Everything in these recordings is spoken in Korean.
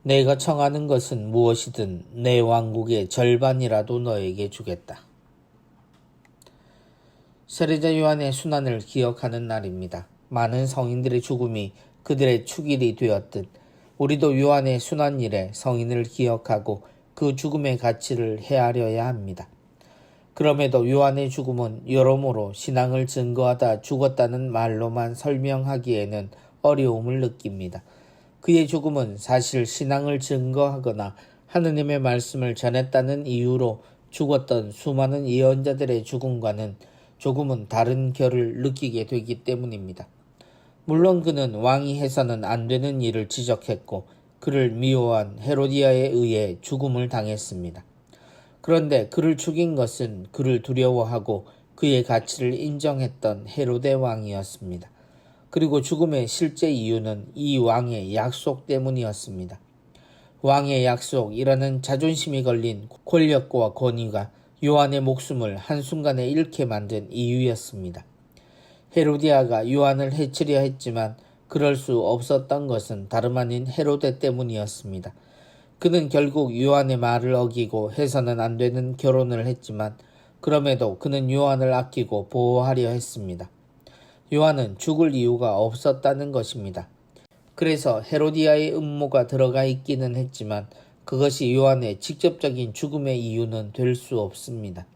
내가 청하는 것은 무엇이든 내 왕국의 절반이라도 너에게 주겠다. 세례자 요한의 순환을 기억하는 날입니다. 많은 성인들의 죽음이 그들의 축일이 되었듯 우리도 요한의 순환일에 성인을 기억하고 그 죽음의 가치를 헤아려야 합니다. 그럼에도 요한의 죽음은 여러모로 신앙을 증거하다 죽었다는 말로만 설명하기에는 어려움을 느낍니다. 그의 죽음은 사실 신앙을 증거하거나 하느님의 말씀을 전했다는 이유로 죽었던 수많은 예언자들의 죽음과는 조금은 다른 결을 느끼게 되기 때문입니다. 물론 그는 왕이 해서는 안 되는 일을 지적했고 그를 미워한 헤로디아에 의해 죽음을 당했습니다. 그런데 그를 죽인 것은 그를 두려워하고 그의 가치를 인정했던 헤로데 왕이었습니다. 그리고 죽음의 실제 이유는 이 왕의 약속 때문이었습니다. 왕의 약속이라는 자존심이 걸린 권력과 권위가 요한의 목숨을 한순간에 잃게 만든 이유였습니다. 헤로디아가 요한을 해치려 했지만 그럴 수 없었던 것은 다름 아닌 헤로데 때문이었습니다. 그는 결국 요한의 말을 어기고 해서는 안 되는 결혼을 했지만 그럼에도 그는 요한을 아끼고 보호하려 했습니다. 요한은 죽을 이유가 없었다는 것입니다. 그래서 헤로디아의 음모가 들어가 있기는 했지만 그것이 요한의 직접적인 죽음의 이유는 될 수 없습니다.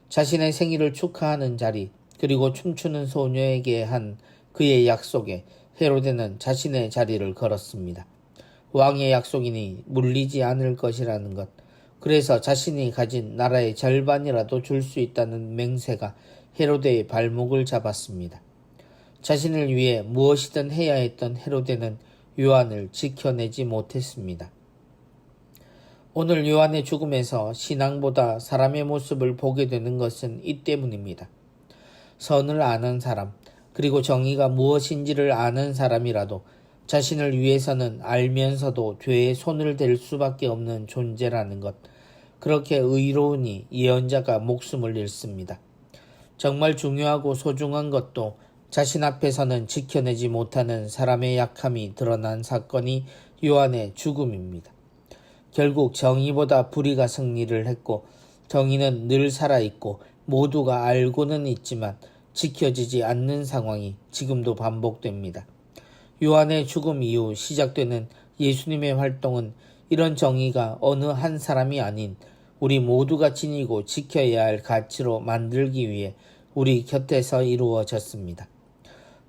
자신의 생일을 축하하는 자리 그리고 춤추는 소녀에게 한 그의 약속에 헤로데는 자신의 자리를 걸었습니다. 왕의 약속이니 물리지 않을 것이라는 것, 그래서 자신이 가진 나라의 절반이라도 줄 수 있다는 맹세가 헤로데의 발목을 잡았습니다. 자신을 위해 무엇이든 해야 했던 헤로데는 요한을 지켜내지 못했습니다. 오늘 요한의 죽음에서 신앙보다 사람의 모습을 보게 되는 것은 이 때문입니다. 선을 아는 사람, 그리고 정의가 무엇인지를 아는 사람이라도 자신을 위해서는 알면서도 죄에 손을 댈 수밖에 없는 존재라는 것, 그렇게 의로우니 예언자가 목숨을 잃습니다. 정말 중요하고 소중한 것도 자신 앞에서는 지켜내지 못하는 사람의 약함이 드러난 사건이 요한의 죽음입니다. 결국 정의보다 불의가 승리를 했고 정의는 늘 살아있고 모두가 알고는 있지만 지켜지지 않는 상황이 지금도 반복됩니다. 요한의 죽음 이후 시작되는 예수님의 활동은 이런 정의가 어느 한 사람이 아닌 우리 모두가 지니고 지켜야 할 가치로 만들기 위해 우리 곁에서 이루어졌습니다.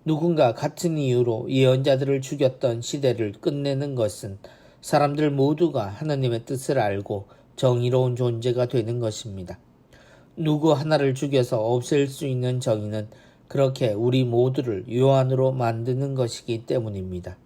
누군가 같은 이유로 예언자들을 죽였던 시대를 끝내는 것은 사람들 모두가 하나님의 뜻을 알고 정의로운 존재가 되는 것입니다. 누구 하나를 죽여서 없앨 수 있는 정의는 그렇게 우리 모두를 요한으로 만드는 것이기 때문입니다.